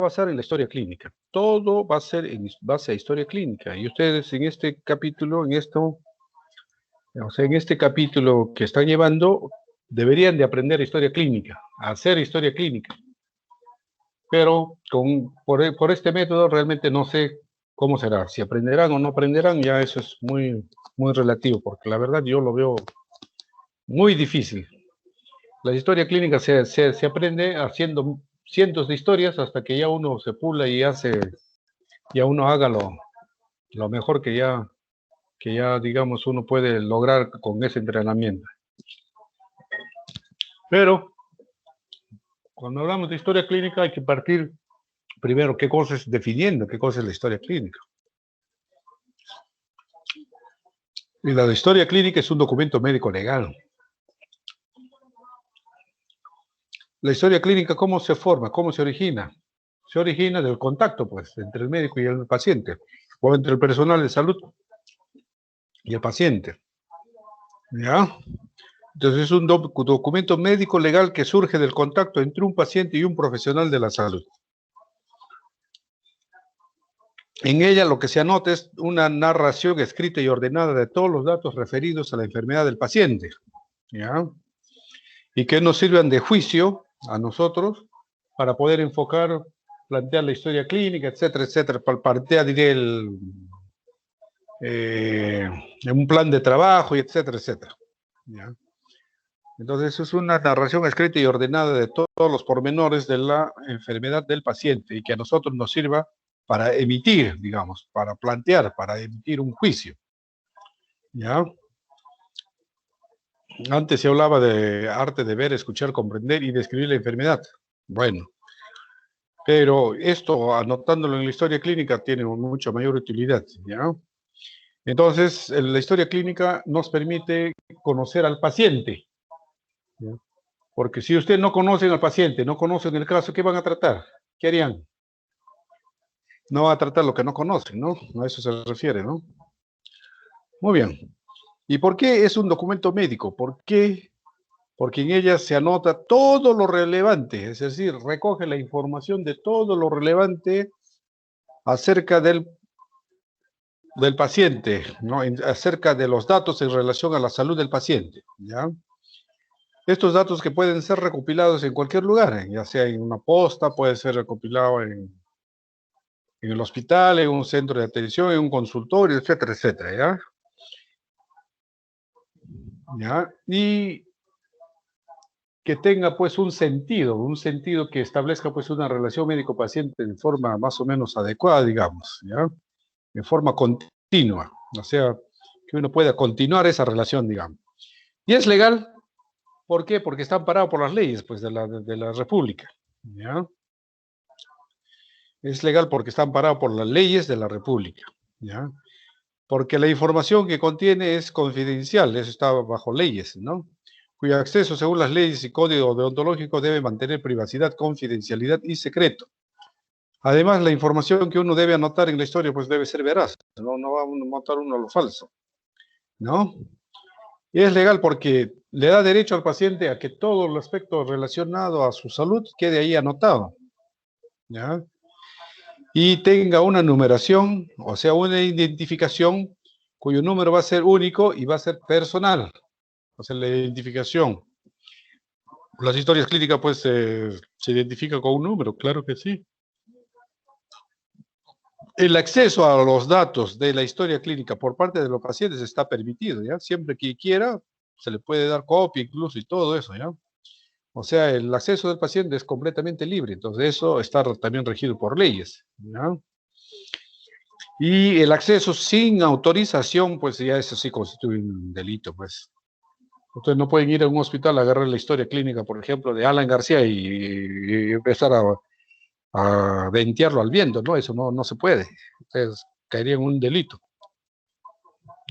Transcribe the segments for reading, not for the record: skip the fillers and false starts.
basar en la historia clínica. Todo va a ser en base a historia clínica. Y ustedes en este capítulo, en este capítulo que están llevando, deberían de aprender historia clínica, a hacer historia clínica. Pero por este método realmente no sé cómo será. Si aprenderán o no aprenderán, ya eso es muy relativo, porque la verdad yo lo veo muy difícil. La historia clínica se aprende haciendo cientos de historias hasta que ya uno se pula y ya uno haga lo mejor que ya digamos uno puede lograr con ese entrenamiento. Pero cuando hablamos de historia clínica hay que partir primero qué cosa es definiendo, qué cosa es la historia clínica. Y la historia clínica es un documento médico legal. La historia clínica, ¿cómo se forma? ¿Cómo se origina? Se origina del contacto, pues, entre el médico y el paciente, o entre el personal de salud y el paciente. ¿Ya? Entonces es un documento médico legal que surge del contacto entre un paciente y un profesional de la salud. En ella lo que se anota es una narración escrita y ordenada de todos los datos referidos a la enfermedad del paciente, ¿ya? Y que nos sirvan de juicio a nosotros para poder enfocar, plantear la historia clínica, etcétera, etcétera, plantear, diré, un plan de trabajo, y etcétera, etcétera, ¿ya? Entonces es una narración escrita y ordenada de todos los pormenores de la enfermedad del paciente y que a nosotros nos sirva para emitir, digamos, para plantear, para emitir un juicio, ¿ya? Antes se hablaba de arte de ver, escuchar, comprender y describir la enfermedad. Bueno, pero esto, anotándolo en la historia clínica, tiene mucha mayor utilidad, ¿ya? Entonces, la historia clínica nos permite conocer al paciente, ¿ya? Porque si usted no conocen al paciente, no conocen el caso, ¿qué van a tratar? ¿Qué harían? No va a tratar lo que no conocen, ¿no? A eso se refiere, ¿no? Muy bien. ¿Y por qué es un documento médico? ¿Por qué? Porque en ella se anota todo lo relevante, es decir, recoge la información de todo lo relevante acerca del paciente, ¿no? Acerca de los datos en relación a la salud del paciente, ¿ya? Estos datos que pueden ser recopilados en cualquier lugar, ya sea en una posta, puede ser recopilado en el hospital, en un centro de atención, en un consultorio, etcétera, etcétera, ¿ya? ¿Ya? Y que tenga pues un sentido que establezca pues una relación médico-paciente de forma más o menos adecuada, digamos, ¿ya? De forma continua, o sea, que uno pueda continuar esa relación, digamos. Y es legal, ¿por qué? Porque está amparado por las leyes pues de la República, ¿ya? Es legal porque está amparado por las leyes de la República, ¿ya? Porque la información que contiene es confidencial, eso está bajo leyes, ¿no? Cuyo acceso, según las leyes y código deontológico, debe mantener privacidad, confidencialidad y secreto. Además, la información que uno debe anotar en la historia, pues debe ser veraz, no va a anotar uno lo falso, ¿no? Y es legal porque le da derecho al paciente a que todo el aspecto relacionado a su salud quede ahí anotado, ¿ya? Y tenga una numeración, o sea, una identificación cuyo número va a ser único y va a ser personal, o sea, la identificación. Las historias clínicas, pues, se identifican con un número, claro que sí. El acceso a los datos de la historia clínica por parte de los pacientes está permitido, ¿ya? Siempre que quiera, se le puede dar copia incluso y todo eso, ¿ya? O sea, el acceso del paciente es completamente libre, entonces eso está también regido por leyes, ¿ya? Y el acceso sin autorización, pues ya eso sí constituye un delito, pues. Ustedes no pueden ir a un hospital a agarrar la historia clínica, por ejemplo, de Alan García y empezar a ventearlo al viento, ¿no? Eso no se puede. Ustedes caerían en un delito,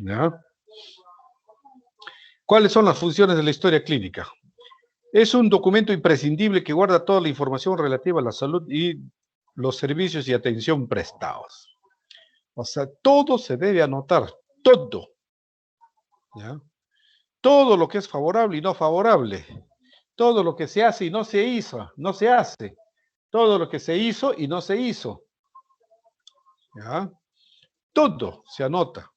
¿ya? ¿Cuáles son las funciones de la historia clínica? Es un documento imprescindible que guarda toda la información relativa a la salud y los servicios y atención prestados. O sea, todo se debe anotar, todo, ¿ya? Todo lo que es favorable y no favorable, todo lo que se hace y no se hizo, no se hace, todo lo que se hizo y no se hizo. ¿Ya? Todo se anota.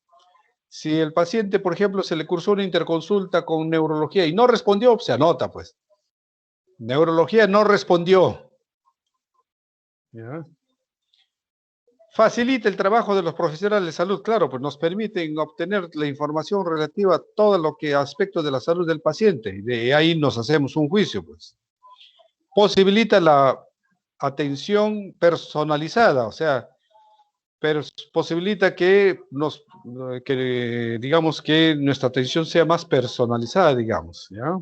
Si el paciente, por ejemplo, se le cursó una interconsulta con neurología y no respondió, se anota, pues. Neurología no respondió. ¿Ya? Facilita el trabajo de los profesionales de salud, claro, pues nos permiten obtener la información relativa a todo lo que aspectos de la salud del paciente. Y de ahí nos hacemos un juicio, pues. Posibilita la atención personalizada, o sea, pero posibilita que digamos que nuestra atención sea más personalizada, digamos, ¿ya?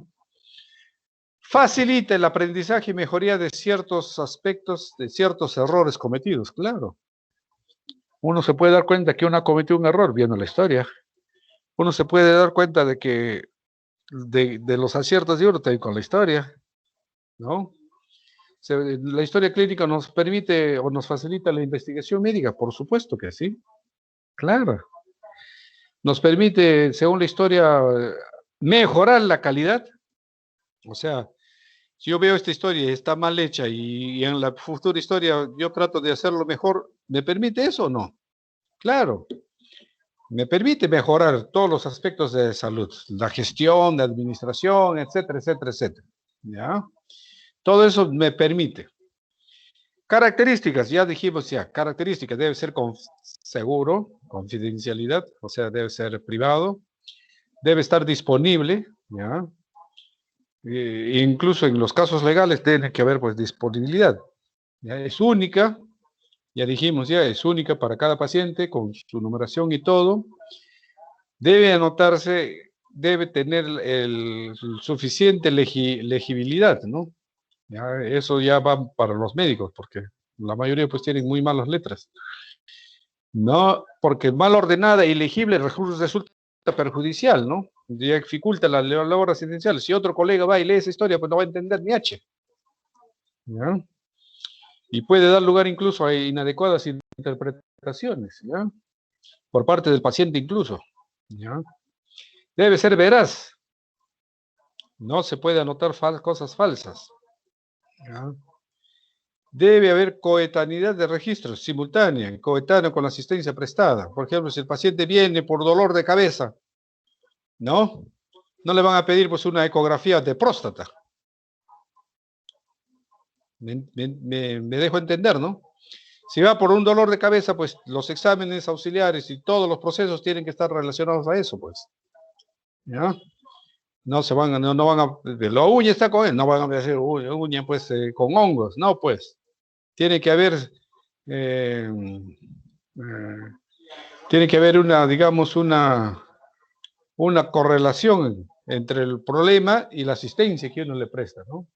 Facilita el aprendizaje y mejoría de ciertos aspectos, de ciertos errores cometidos, claro. Uno se puede dar cuenta que uno ha cometido un error viendo la historia. Uno se puede dar cuenta de que de los aciertos de uno también con la historia, ¿no? La historia clínica nos permite o nos facilita la investigación médica, por supuesto que sí, claro. Nos permite, según la historia, mejorar la calidad. O sea, si yo veo esta historia y está mal hecha y en la futura historia yo trato de hacerlo mejor, ¿me permite eso o no? Claro, me permite mejorar todos los aspectos de salud, la gestión, la administración, etcétera, etcétera, etcétera. ¿Ya? Todo eso me permite. Características, ya dijimos ya, características, debe ser seguro, confidencialidad, o sea, debe ser privado, debe estar disponible, ¿ya? Incluso en los casos legales tiene que haber pues disponibilidad. ¿Ya? Es única, ya dijimos ya, es única para cada paciente con su numeración y todo. Debe anotarse, debe tener el suficiente legibilidad, ¿no? Ya, eso ya va para los médicos, porque la mayoría pues tienen muy malas letras. No, porque mal ordenada y legible resulta perjudicial, ¿no? Ya dificulta la labor asistencial. Si otro colega va y lee esa historia, pues no va a entender ni H. ¿Ya? Y puede dar lugar incluso a inadecuadas interpretaciones, ¿ya? Por parte del paciente incluso, ¿ya? Debe ser veraz. No se puede anotar cosas falsas, ¿ya? Debe haber coetaneidad de registros, simultánea, coetáneo con la asistencia prestada. Por ejemplo, si el paciente viene por dolor de cabeza, ¿no? No le van a pedir pues una ecografía de próstata. Me dejo entender, ¿no? Si va por un dolor de cabeza, pues los exámenes auxiliares y todos los procesos tienen que estar relacionados a eso, pues. ¿Ya? No se van, no van a, la uña está con él, no van a decir uña pues con hongos, no pues. Tiene que haber, eh, tiene que haber una, digamos, una correlación entre el problema y la asistencia que uno le presta, ¿no?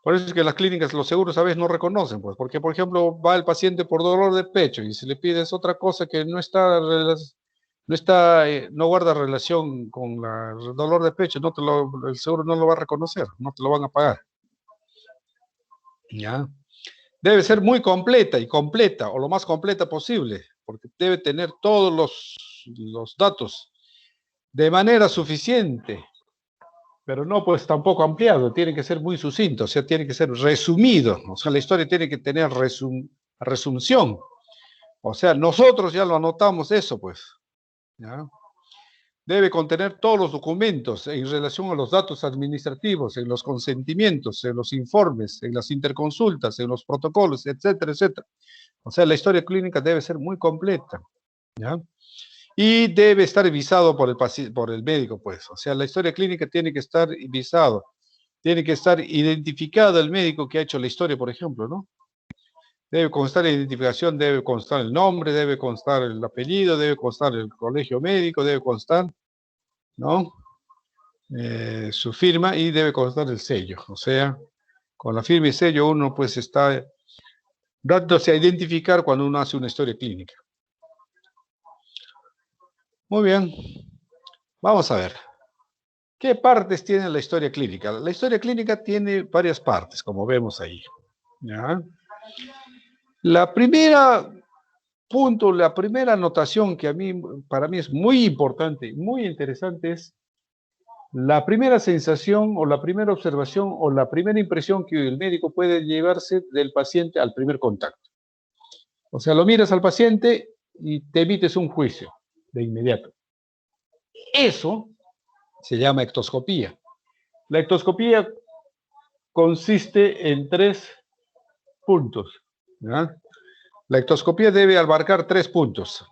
Por eso es que las clínicas, los seguros a veces no reconocen, pues, porque por ejemplo va el paciente por dolor de pecho y si le pides otra cosa que no guarda relación con el dolor de pecho, el seguro no lo va a reconocer, no te lo van a pagar. ¿Ya? Debe ser muy completa, o lo más completa posible, porque debe tener todos los datos de manera suficiente, pero no pues tampoco ampliado, tiene que ser muy sucinto, o sea, tiene que ser resumido, o sea, la historia tiene que tener resunción, o sea, nosotros ya lo anotamos eso, pues, ¿ya? Debe contener todos los documentos en relación a los datos administrativos, en los consentimientos, en los informes, en las interconsultas, en los protocolos, etcétera, etcétera. O sea, la historia clínica debe ser muy completa, ¿ya? Y debe estar visado por el médico, pues. O sea, la historia clínica tiene que estar visado, tiene que estar identificado el médico que ha hecho la historia, por ejemplo, ¿no? Debe constar la identificación, debe constar el nombre, debe constar el apellido, debe constar el colegio médico, debe constar, ¿no? Su firma y debe constar el sello. O sea, con la firma y sello uno pues está dándose a identificar cuando uno hace una historia clínica. Muy bien, vamos a ver. ¿Qué partes tiene la historia clínica? La historia clínica tiene varias partes, como vemos ahí. ¿Ya? La primera punto, la primera anotación que para mí es muy importante, muy interesante es La primera sensación o la primera observación o la primera impresión que el médico puede llevarse del paciente al primer contacto. O sea, lo miras al paciente y te emites un juicio de inmediato. Eso se llama ectoscopía. La ectoscopía consiste en 3 puntos, ¿ya? La ectoscopía debe abarcar 3 puntos.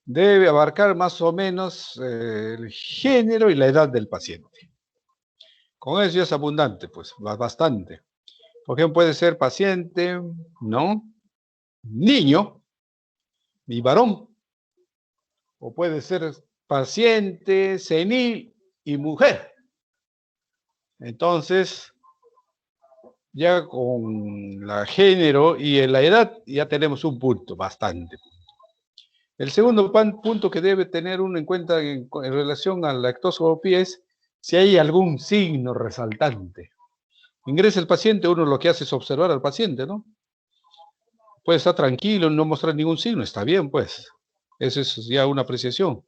Debe abarcar más o menos el género y la edad del paciente. Con eso ya es abundante, pues, bastante. Por ejemplo, puede ser paciente, ¿no? Niño y varón. O puede ser paciente, senil y mujer. Entonces, ya con la género y la edad ya tenemos un punto, bastante. El segundo punto que debe tener uno en cuenta en relación a la ectoscopía es si hay algún signo resaltante. Ingresa el paciente, uno lo que hace es observar al paciente, ¿no? Puede estar tranquilo, no mostrar ningún signo, está bien, pues. Eso es ya una apreciación.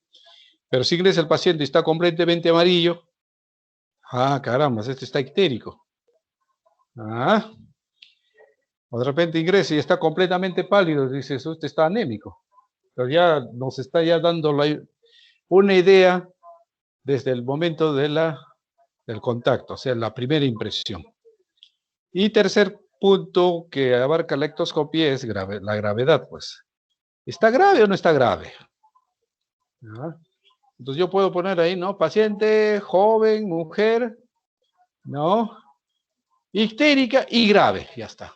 Pero si ingresa el paciente y está completamente amarillo, caramba, este está ictérico. O de repente ingresa y está completamente pálido, dices, usted está anémico. Pero ya nos está ya dando una idea desde el momento del contacto, o sea, la primera impresión. Y tercer punto que abarca la ectoscopía es la gravedad, pues. ¿Está grave o no está grave? Entonces yo puedo poner ahí, ¿no? Paciente, joven, mujer, ¿no? Ictérica y grave, ya está.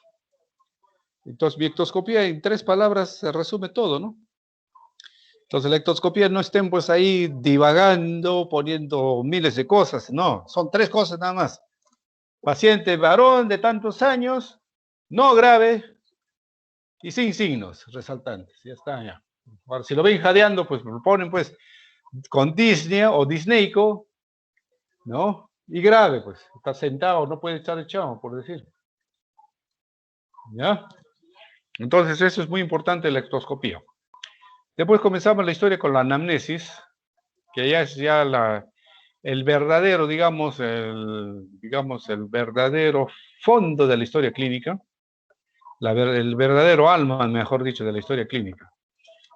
Entonces mi ectoscopía en 3 palabras se resume todo, ¿no? Entonces la ectoscopía no estén pues ahí divagando, poniendo miles de cosas, no, son 3 cosas nada más. Paciente varón de tantos años, no grave y sin signos resaltantes, ya está, ya. Ahora, si lo ven jadeando, pues lo ponen pues con disnea o disneico, ¿no? Y grave, pues, está sentado, no puede estar echado, por decir. ¿Ya? Entonces eso es muy importante la ectoscopía. Después comenzamos la historia con la anamnesis, que ya es ya el verdadero, digamos, el verdadero fondo de la historia clínica, el verdadero alma, mejor dicho, de la historia clínica.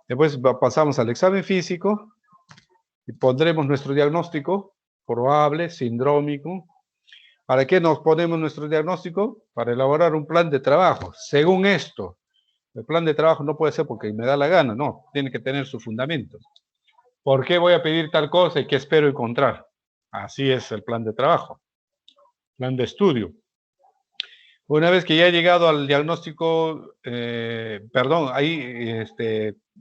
Después pasamos al examen físico y pondremos nuestro diagnóstico probable, sindrómico. ¿Para qué nos ponemos nuestro diagnóstico? Para elaborar un plan de trabajo. Según esto, el plan de trabajo no puede ser porque me da la gana, no, tiene que tener su fundamento. ¿Por qué voy a pedir tal cosa y qué espero encontrar? Así es el plan de trabajo, plan de estudio. Una vez que ya he llegado al diagnóstico, ahí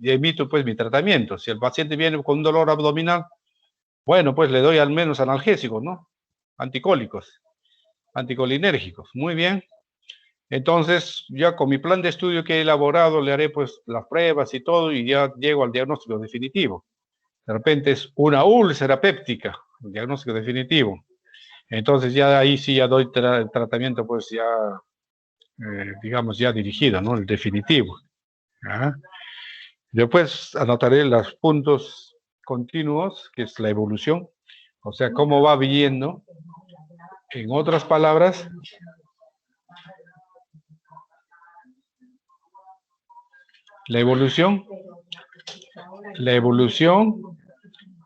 emito pues mi tratamiento. Si el paciente viene con un dolor abdominal, bueno, pues le doy al menos analgésicos, ¿no? Anticólicos, anticolinérgicos. Muy bien. Entonces, ya con mi plan de estudio que he elaborado, le haré pues las pruebas y todo y ya llego al diagnóstico definitivo. De repente es una úlcera péptica, el diagnóstico definitivo. Entonces ya ahí sí ya doy tratamiento pues ya, digamos, ya dirigido, ¿no? El definitivo. ¿Ya? Después anotaré los puntos continuos, que es la evolución, o sea, cómo va viendo. En otras palabras, la evolución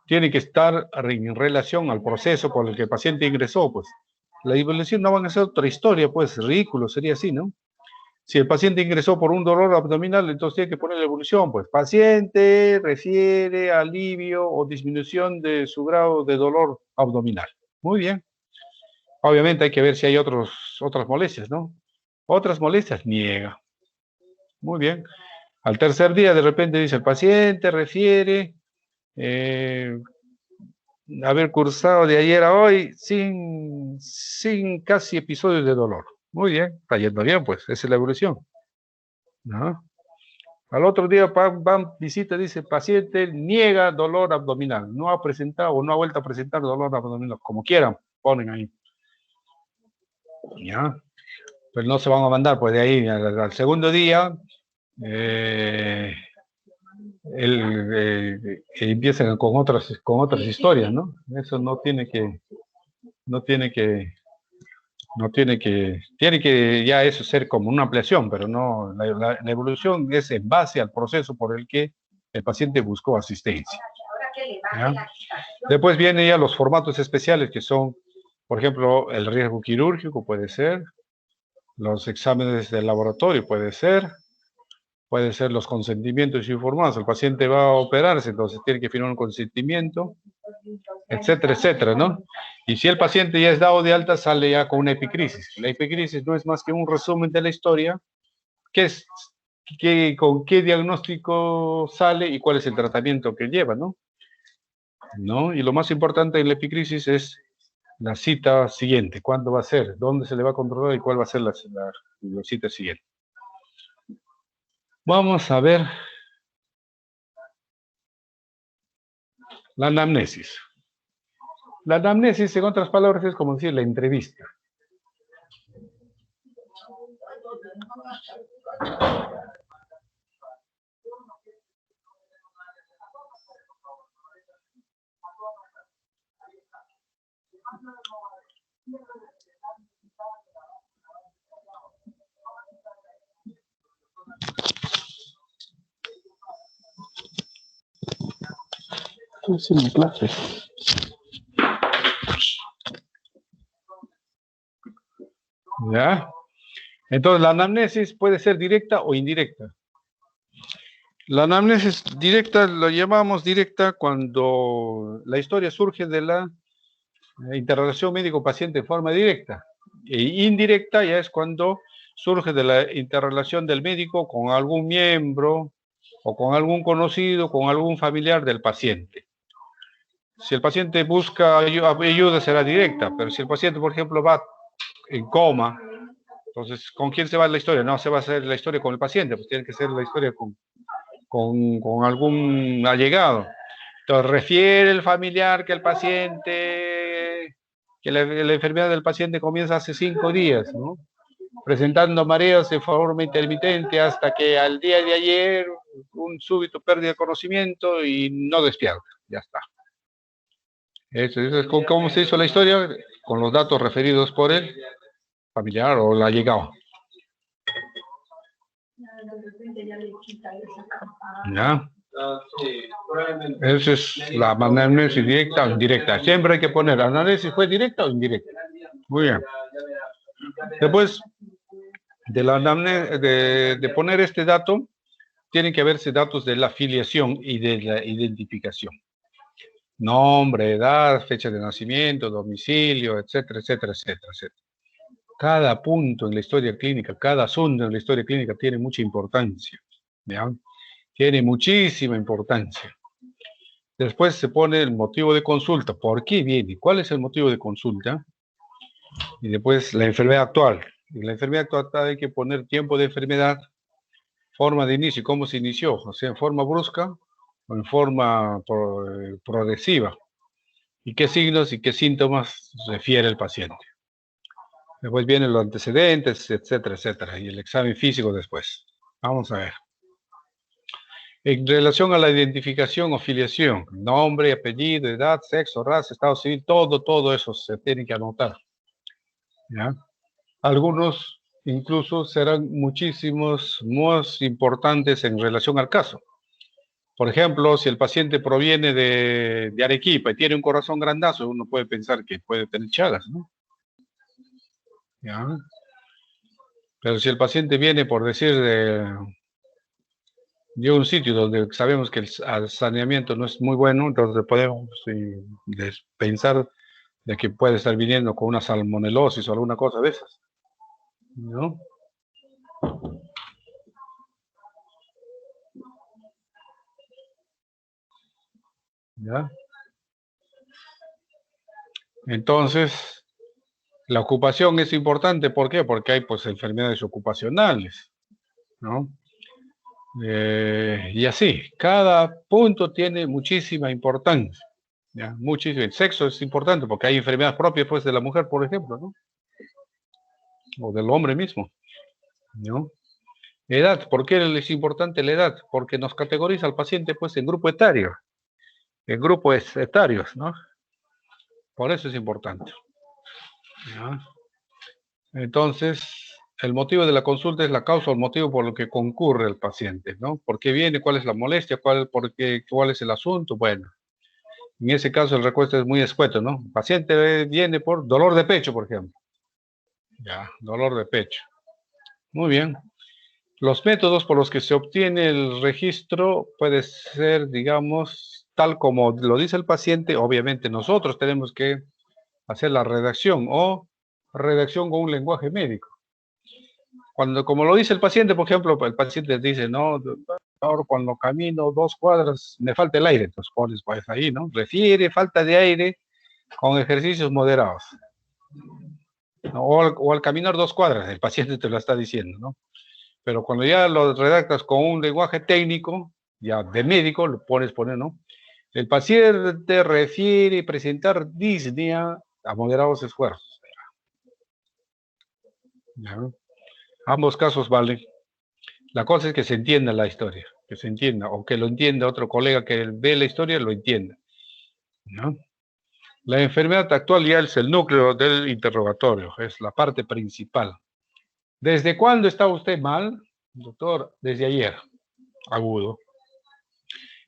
tiene que estar en relación al proceso por el que el paciente ingresó, pues. La evolución no va a ser otra historia, pues, ridículo, sería así, ¿no? Si el paciente ingresó por un dolor abdominal, entonces tiene que poner la evolución, pues, paciente refiere a alivio o disminución de su grado de dolor abdominal. Muy bien. Obviamente hay que ver si hay otras molestias, ¿no? Otras molestias, niega. Muy bien. Al tercer día, de repente dice, el paciente refiere haber cursado de ayer a hoy sin casi episodios de dolor. Muy bien, está yendo bien, pues, esa es la evolución, ¿no? Al otro día van visita, dice, paciente niega dolor abdominal, no ha presentado o no ha vuelto a presentar dolor abdominal, como quieran, ponen ahí. ¿Ya? Pero no se van a mandar, pues de ahí al segundo día, empiezan con otras historias, ¿no? Eso tiene que ya eso ser como una ampliación, pero no, la evolución es en base al proceso por el que el paciente buscó asistencia. ¿Ya? Después vienen ya los formatos especiales que son, por ejemplo, el riesgo quirúrgico puede ser, los exámenes del laboratorio puede ser los consentimientos informados. El paciente va a operarse, entonces tiene que firmar un consentimiento, etcétera, etcétera, ¿no? Y si el paciente ya es dado de alta, sale ya con una epicrisis. La epicrisis no es más que un resumen de la historia, con qué diagnóstico sale y cuál es el tratamiento que lleva, ¿no? Y lo más importante en la epicrisis es la cita siguiente, cuándo va a ser, dónde se le va a controlar y cuál va a ser la cita siguiente. Vamos a ver la anamnesis. La anamnesis, en otras palabras, es como decir la entrevista. Estoy en mi clase. ¿Ya? Entonces, la anamnesis puede ser directa o indirecta. La anamnesis directa la llamamos directa cuando la historia surge de la interrelación médico-paciente en forma directa. E indirecta ya es cuando surge de la interrelación del médico con algún miembro o con algún conocido, con algún familiar del paciente. Si el paciente busca ayuda será directa, pero si el paciente, por ejemplo, va en coma, entonces, ¿con quién se va la historia? No se va a hacer la historia con el paciente, pues tiene que ser la historia con algún allegado. Entonces, refiere el familiar que el paciente, que la enfermedad del paciente comienza hace 5 días, ¿no? Presentando mareos de forma intermitente hasta que al día de ayer un súbito pérdida de conocimiento y no despierta. Ya está. Eso es cómo se hizo la historia, con los datos referidos por el familiar o el allegado. ¿Ya? Esa es la anamnesis directa o indirecta. Siempre hay que poner, ¿análisis fue directa o indirecta? Muy bien. Después de la anamnesis, de poner este dato, tienen que verse datos de la afiliación y de la identificación. Nombre, edad, fecha de nacimiento, domicilio, etcétera, etcétera, etcétera, etcétera. Cada punto en la historia clínica, cada asunto en la historia clínica tiene mucha importancia. ¿Ya? Tiene muchísima importancia. Después se pone el motivo de consulta. ¿Por qué viene? ¿Cuál es el motivo de consulta? Y después la enfermedad actual. En la enfermedad actual hay que poner tiempo de enfermedad, forma de inicio, cómo se inició, o sea, en forma brusca o en forma progresiva. Y qué signos y qué síntomas refiere el paciente. Después vienen los antecedentes, etcétera, etcétera. Y el examen físico después. Vamos a ver. En relación a la identificación o filiación, nombre, apellido, edad, sexo, raza, estado civil, todo eso se tiene que anotar. ¿Ya? Algunos incluso serán muchísimos más importantes en relación al caso. Por ejemplo, si el paciente proviene de Arequipa y tiene un corazón grandazo, uno puede pensar que puede tener Chagas, ¿no? ¿Ya? Pero si el paciente viene, por decir, de un sitio donde sabemos que el saneamiento no es muy bueno, entonces podemos pensar de que puede estar viniendo con una salmonelosis o alguna cosa de esas, ¿no? ¿Ya? Entonces, la ocupación es importante, ¿por qué? Porque hay pues enfermedades ocupacionales, ¿no? Y así, cada punto tiene muchísima importancia, ¿ya? Muchísimo. El sexo es importante porque hay enfermedades propias pues de la mujer, por ejemplo, ¿no? O del hombre mismo, ¿no? Edad, ¿por qué es importante la edad? Porque nos categoriza al paciente pues en grupo etario, en grupos etarios, ¿no? Por eso es importante. ¿Ya? Entonces, el motivo de la consulta es la causa o el motivo por el que concurre el paciente, ¿no? ¿Por qué viene? ¿Cuál es la molestia? ¿Cuál es el asunto? Bueno, en ese caso el recuento es muy escueto, ¿no? El paciente viene por dolor de pecho, por ejemplo. Ya, dolor de pecho. Muy bien. Los métodos por los que se obtiene el registro puede ser, digamos, tal como lo dice el paciente. Obviamente nosotros tenemos que hacer la redacción o redacción con un lenguaje médico. Como lo dice el paciente, por ejemplo, el paciente dice, no, doctor, cuando camino 2 cuadras me falta el aire. Entonces pones pues ahí, ¿no? Refiere falta de aire con ejercicios moderados. ¿No? O al caminar 2 cuadras, el paciente te lo está diciendo, ¿no? Pero cuando ya lo redactas con un lenguaje técnico, ya de médico, lo poner, ¿no? El paciente refiere presentar disnea a moderados esfuerzos. ¿Ya? Ambos casos valen. La cosa es que se entienda la historia, que se entienda, o que lo entienda otro colega que ve la historia, lo entienda, ¿no? La enfermedad actual ya es el núcleo del interrogatorio, es la parte principal. ¿Desde cuándo está usted mal? Doctor, desde ayer, agudo.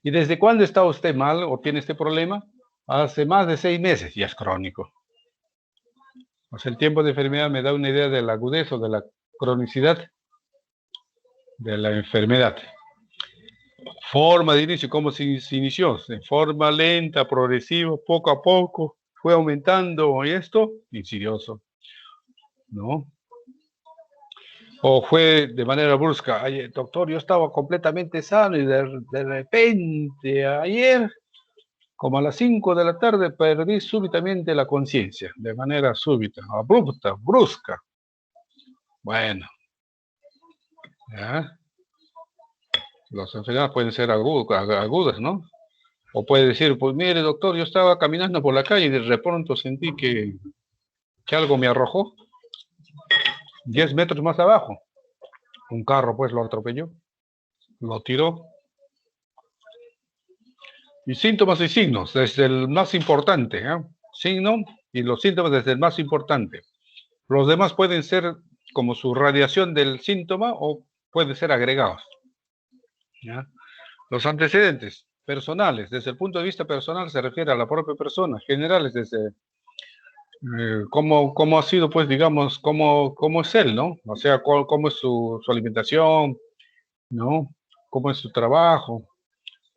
¿Y desde cuándo está usted mal o tiene este problema? Hace más de 6 meses, ya es crónico. O sea, el tiempo de enfermedad me da una idea de la agudez o de la cronicidad de la enfermedad. Forma de inicio, ¿cómo se inició? De forma lenta, progresiva, poco a poco, fue aumentando y esto, insidioso, ¿no? O fue de manera brusca. Ay, doctor, yo estaba completamente sano y de repente ayer, como a las 5 de la tarde, perdí súbitamente la conciencia, de manera súbita, abrupta, brusca. Bueno, ¿ya? Las enfermedades pueden ser agudas, ¿no? O puede decir, pues mire, doctor, yo estaba caminando por la calle y de pronto sentí que algo me arrojó 10 metros más abajo. Un carro, pues, lo atropelló, lo tiró. Y síntomas y signos, desde el más importante, ¿eh? Signo y los síntomas desde el más importante. Los demás pueden ser como su radiación del síntoma o pueden ser agregados, ¿ya? Los antecedentes personales, desde el punto de vista personal, se refiere a la propia persona. Generales, desde cómo ha sido, pues, digamos, cómo es él, ¿no? O sea, cómo es su alimentación, ¿no? Cómo es su trabajo,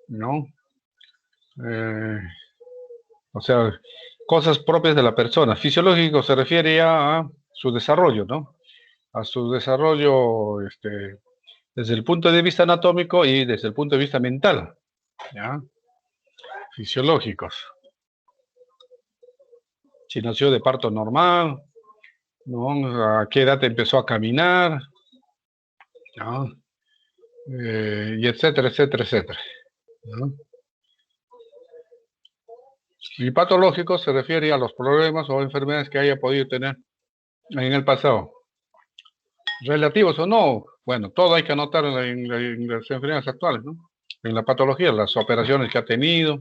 ¿no? Eh, o sea, cosas propias de la persona. Fisiológico se refiere ya a su desarrollo, ¿no? A su desarrollo, desde el punto de vista anatómico y desde el punto de vista mental, ¿ya? Fisiológicos. Si nació de parto normal, ¿no? ¿A qué edad empezó a caminar? ¿No? Y etcétera, etcétera, etcétera, ¿no? Y patológico se refiere a los problemas o enfermedades que haya podido tener en el pasado. Relativos o no, bueno, todo hay que anotar en las enfermedades actuales, ¿no? En la patología, las operaciones que ha tenido,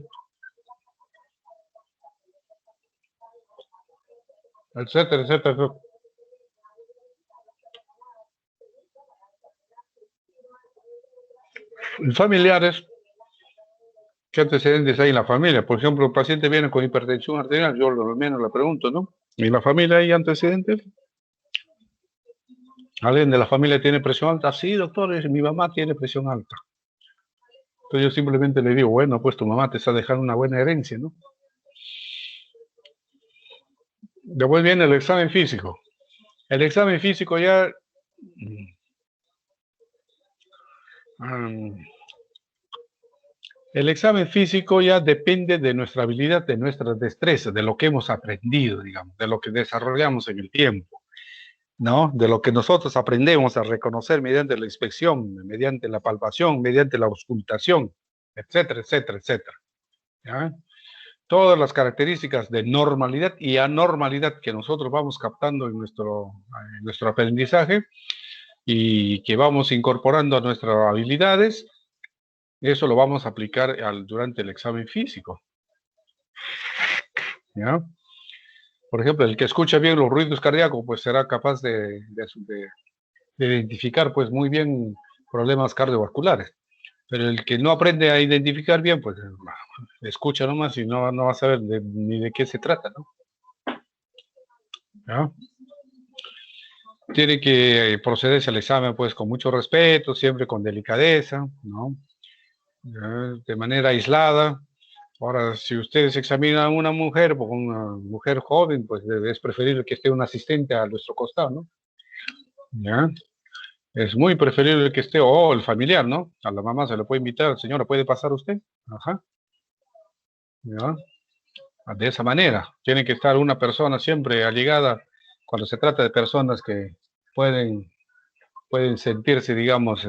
etcétera, etcétera. Familiares, ¿qué antecedentes hay en la familia? Por ejemplo, el paciente viene con hipertensión arterial, yo lo menos le pregunto, ¿no? ¿En la familia hay antecedentes? ¿Alguien de la familia tiene presión alta? Sí, doctor, mi mamá tiene presión alta. Entonces yo simplemente le digo, bueno, pues tu mamá te está dejando una buena herencia, ¿no? Después viene el examen físico. El examen físico ya el examen físico ya depende de nuestra habilidad, de nuestra destreza, de lo que hemos aprendido, digamos, de lo que desarrollamos en el tiempo, ¿no? De lo que nosotros aprendemos a reconocer mediante la inspección, mediante la palpación, mediante la auscultación, etcétera, etcétera, etcétera, ¿ya? Todas las características de normalidad y anormalidad que nosotros vamos captando en nuestro aprendizaje y que vamos incorporando a nuestras habilidades, eso lo vamos a aplicar durante el examen físico. ¿Ya? Por ejemplo, el que escucha bien los ruidos cardíacos, pues será capaz de identificar pues muy bien problemas cardiovasculares. Pero el que no aprende a identificar bien, pues escucha nomás y no va a saber ni de qué se trata, ¿no? ¿Ya? Tiene que procederse al examen pues con mucho respeto, siempre con delicadeza, ¿no? ¿Ya? De manera aislada. Ahora, si ustedes examinan a una mujer, pues una mujer joven, pues es preferible que esté un asistente a nuestro costado, ¿no? ¿Ya? Es muy preferible que esté, o el familiar, ¿no? A la mamá se le puede invitar, señora, ¿puede pasar usted? Ajá. ¿Ya? De esa manera. Tiene que estar una persona siempre allegada cuando se trata de personas que pueden, pueden sentirse, digamos,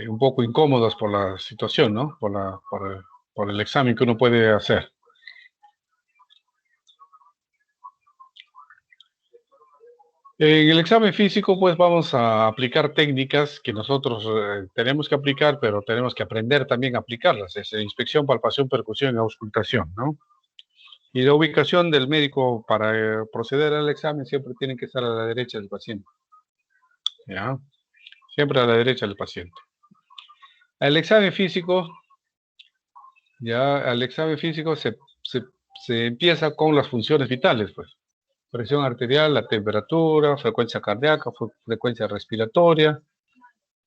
un poco incómodos por la situación, ¿no? Por el examen que uno puede hacer. En el examen físico, pues vamos a aplicar técnicas que nosotros tenemos que aplicar, pero tenemos que aprender también a aplicarlas. Es inspección, palpación, percusión y auscultación, ¿no? Y la ubicación del médico para proceder al examen siempre tiene que estar a la derecha del paciente, ¿ya? Siempre a la derecha del paciente. El examen físico, ya, al examen físico se empieza con las funciones vitales, pues. Presión arterial, la temperatura, frecuencia cardíaca, frecuencia respiratoria.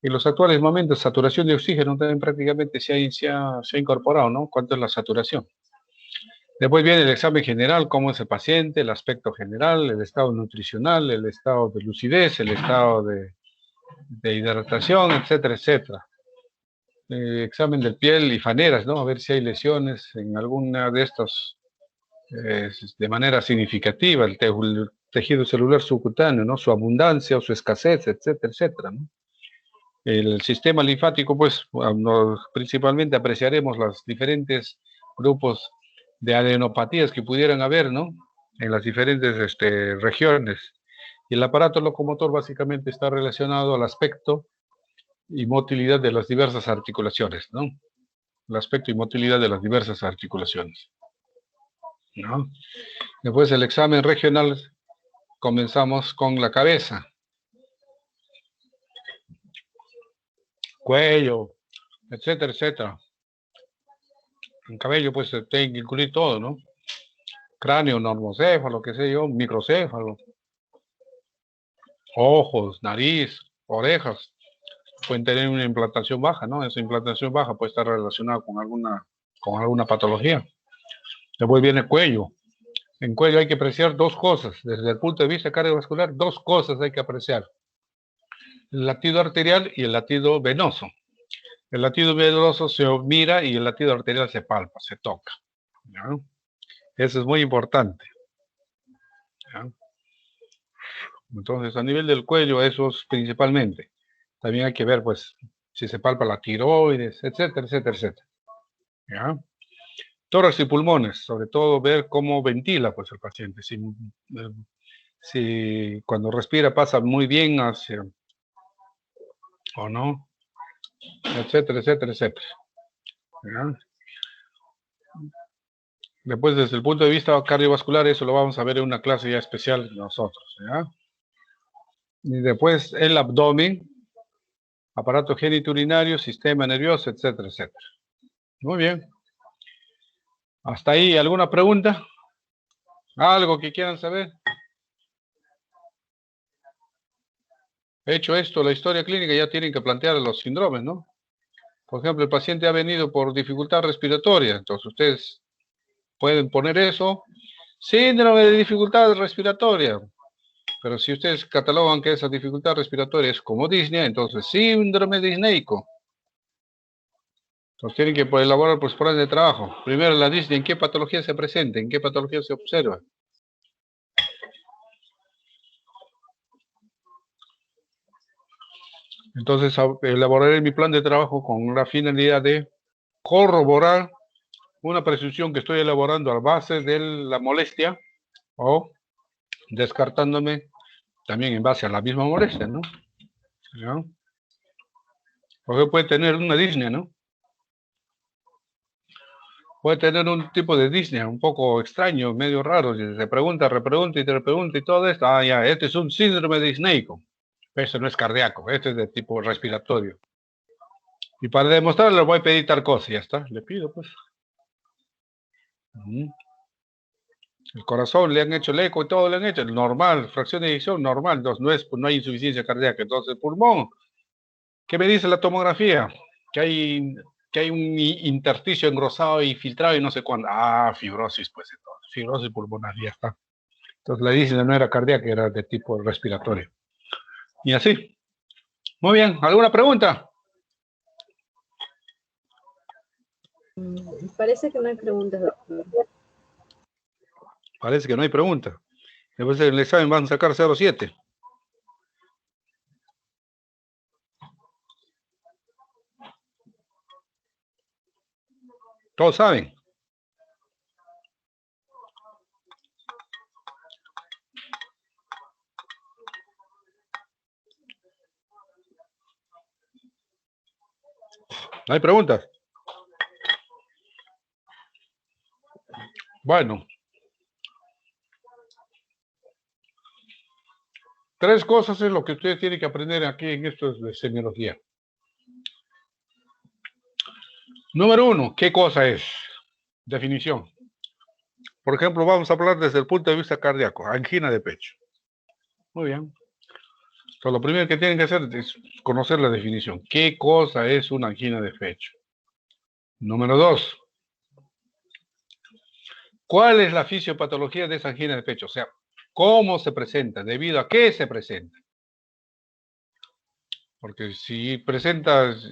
En los actuales momentos, saturación de oxígeno también prácticamente se ha incorporado, ¿no? ¿Cuánto es la saturación? Después viene el examen general, cómo es el paciente, el aspecto general, el estado nutricional, el estado de lucidez, el estado de hidratación, etcétera, etcétera. Examen de piel y faneras, ¿no? A ver si hay lesiones en alguna de estos de manera significativa, el tejido celular subcutáneo, ¿no? Su abundancia o su escasez, etcétera, etcétera, ¿no? El sistema linfático, pues, principalmente apreciaremos los diferentes grupos de adenopatías que pudieran haber, ¿no? En las diferentes regiones. Y el aparato locomotor básicamente está relacionado al aspecto y motilidad de las diversas articulaciones, ¿no? El aspecto y motilidad de las diversas articulaciones, ¿no? Después el examen regional, comenzamos con la cabeza, cuello, etcétera, etcétera. El cabello, pues, se tiene que incluir todo, ¿no? Cráneo, normocéfalo, qué sé yo, microcéfalo, ojos, nariz, orejas. Pueden tener una implantación baja, ¿no? Esa implantación baja puede estar relacionada con alguna patología. Después viene cuello. En cuello hay que apreciar dos cosas. Desde el punto de vista cardiovascular, dos cosas hay que apreciar. El latido arterial y el latido venoso. El latido venoso se mira y el latido arterial se palpa, se toca, ¿no? Eso es muy importante, ¿ya? Entonces, a nivel del cuello, eso es principalmente. También hay que ver, pues, si se palpa la tiroides, etcétera, etcétera, etcétera, ¿ya? Tórax y pulmones, sobre todo ver cómo ventila, pues, el paciente. Si cuando respira pasa muy bien hacia, o no, etcétera, etcétera, etcétera, ¿ya? Después, desde el punto de vista cardiovascular, eso lo vamos a ver en una clase ya especial nosotros, ¿ya? Y después el abdomen, aparato genitourinario, sistema nervioso, etcétera, etcétera. Muy bien. Hasta ahí, ¿alguna pregunta? ¿Algo que quieran saber? Hecho esto, la historia clínica, ya tienen que plantear los síndromes, ¿no? Por ejemplo, el paciente ha venido por dificultad respiratoria, entonces ustedes pueden poner eso, síndrome de dificultad respiratoria. Pero si ustedes catalogan que esa dificultad respiratoria es como disnea, entonces síndrome disneico. Entonces tienen que elaborar pues planes de trabajo. Primero la disnea, ¿en qué patología se presenta? ¿En qué patología se observa? Entonces elaboraré mi plan de trabajo con la finalidad de corroborar una presunción que estoy elaborando a base de la molestia o descartándome también en base a la misma molestia, ¿no? ¿Ya? Porque puede tener una disnea, ¿no? Puede tener un tipo de disnea un poco extraño, medio raro, y se pregunta, repregunta y te repregunta y todo esto. Ah, ya, este es un síndrome disneico. Eso no es cardíaco, este es de tipo respiratorio. Y para demostrarlo voy a pedir tal cosa, ya está, le pido pues. El corazón le han hecho el eco y todo le han hecho, normal, fracción de eyección normal, entonces no hay insuficiencia cardíaca. Entonces el pulmón, ¿qué me dice la tomografía? Que hay un intersticio engrosado y filtrado y no sé cuándo. Ah, fibrosis, pues entonces, fibrosis pulmonar, ya está. Entonces la disnea no era cardíaca, era de tipo respiratorio. Y así. Muy bien, ¿alguna pregunta? Parece que no hay preguntas, doctor. Parece que no hay pregunta. Después del examen van a sacar 0,7. Todos saben. ¿No hay preguntas? Bueno. 3 cosas es lo que ustedes tienen que aprender aquí en esto de semiología. Número 1, ¿qué cosa es? Definición. Por ejemplo, vamos a hablar desde el punto de vista cardíaco, angina de pecho. Muy bien. Entonces, lo primero que tienen que hacer es conocer la definición. ¿Qué cosa es una angina de pecho? Número 2, ¿cuál es la fisiopatología de esa angina de pecho? O sea, ¿cómo se presenta? ¿Debido a qué se presenta? Porque si presentas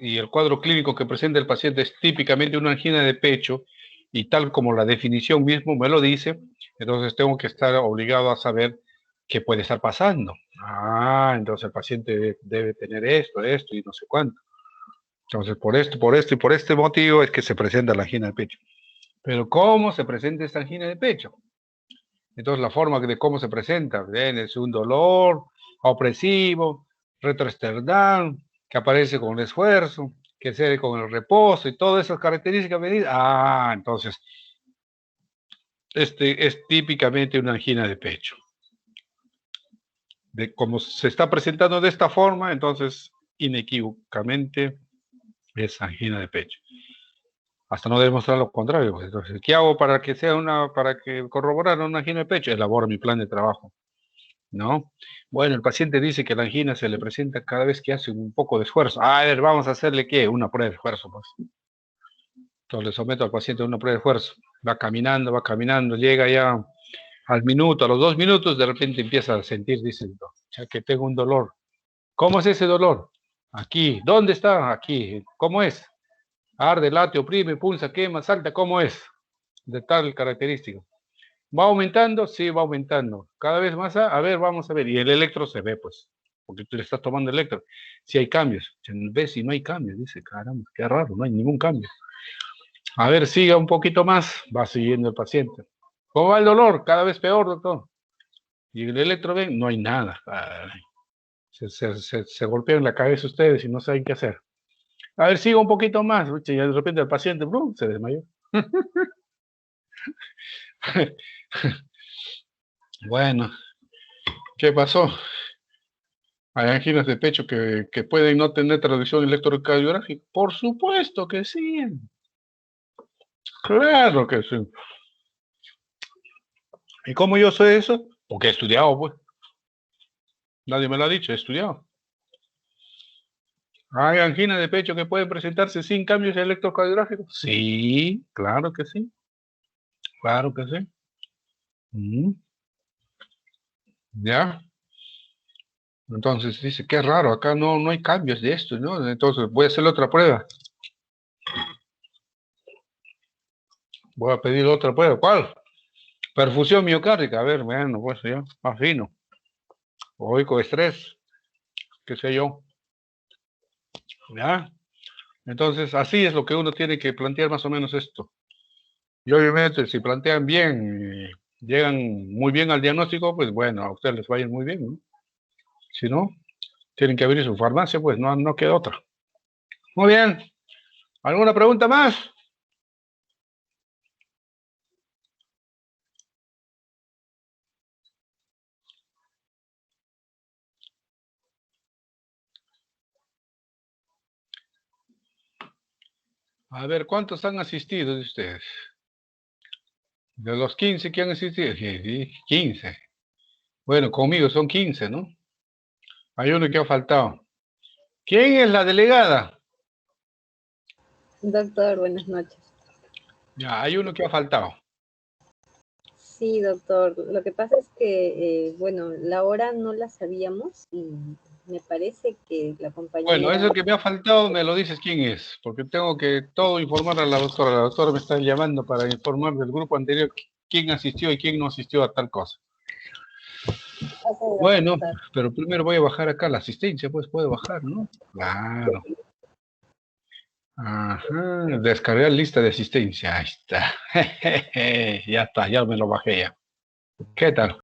y el cuadro clínico que presenta el paciente es típicamente una angina de pecho, y tal como la definición mismo me lo dice, entonces tengo que estar obligado a saber qué puede estar pasando. Ah, entonces el paciente debe tener esto y no sé cuánto. Entonces, por esto y por este motivo es que se presenta la angina de pecho. Pero ¿cómo se presenta esta angina de pecho? Entonces, la forma de cómo se presenta, ¿ven? Es un dolor opresivo, retroesternal, que aparece con el esfuerzo, que cede con el reposo y todas esas características medidas. Ah, entonces, este es típicamente una angina de pecho. De como se está presentando de esta forma, entonces, inequívocamente es angina de pecho. Hasta no demostrar lo contrario. Entonces, ¿qué hago para que corroborar una angina de pecho? Elaboro mi plan de trabajo, ¿no? Bueno, el paciente dice que la angina se le presenta cada vez que hace un poco de esfuerzo. A ver, vamos a hacerle, ¿qué? Una prueba de esfuerzo, pues. Entonces le someto al paciente a una prueba de esfuerzo. Va caminando, llega ya al minuto, a los 2 minutos, de repente empieza a sentir, dice, ya que tengo un dolor. ¿Cómo es ese dolor? Aquí. ¿Dónde está? Aquí. ¿Cómo es? Arde, late, oprime, pulsa, quema, salta. ¿Cómo es? De tal característica. ¿Va aumentando? Sí, va aumentando. Cada vez más, a ver, vamos a ver. Y el electro se ve, pues, porque tú le estás tomando electro. Si hay cambios. Se ve si no hay cambios. Dice, caramba, qué raro, no hay ningún cambio. A ver, siga un poquito más. Va siguiendo el paciente. ¿Cómo va el dolor? Cada vez peor, doctor. Y el electro ven, no hay nada. Ay, se golpean la cabeza ustedes y no saben qué hacer. A ver, siga un poquito más. Y de repente el paciente, se desmayó. Bueno, ¿qué pasó? Hay anginas de pecho que pueden no tener traducción electrocardiográfica. Por supuesto que sí. Claro que sí. ¿Y cómo yo sé eso? Porque he estudiado, pues. Nadie me lo ha dicho, he estudiado. ¿Hay anginas de pecho que pueden presentarse sin cambios electrocardiográficos? Sí, claro que sí. Claro que sí. ¿Ya? Entonces dice, qué raro, acá no hay cambios de esto, ¿no? Entonces voy a hacer otra prueba. Voy a pedir otra prueba. ¿Cuál? Perfusión miocárdica. A ver, bueno, pues ya, más fino. Oico estrés, qué sé yo. ¿Ya? Entonces, así es lo que uno tiene que plantear más o menos esto. Y obviamente, si plantean bien llegan muy bien al diagnóstico, pues bueno, a ustedes les va a ir muy bien, ¿no? Si no, tienen que abrir su farmacia, pues no queda otra. Muy bien. ¿Alguna pregunta más? A ver, ¿cuántos han asistido de ustedes? De los 15 que han asistido, sí, 15. Bueno, conmigo son 15, ¿no? Hay uno que ha faltado. ¿Quién es la delegada? Doctor, buenas noches. Ya, hay uno que ha faltado. Sí, doctor. Lo que pasa es que, bueno, la hora no la sabíamos y me parece que la Bueno, compañera... eso que me ha faltado me lo dices quién es, porque tengo que todo informar a la doctora. La doctora me está llamando para informar del grupo anterior quién asistió y quién no asistió a tal cosa. Ok, Bueno, doctor. pero primero voy a bajar acá la asistencia, pues puede bajar, ¿no? Claro. Ajá, descargar lista de asistencia. Ahí está. Ya está, ya me lo bajé ya. ¿Qué tal?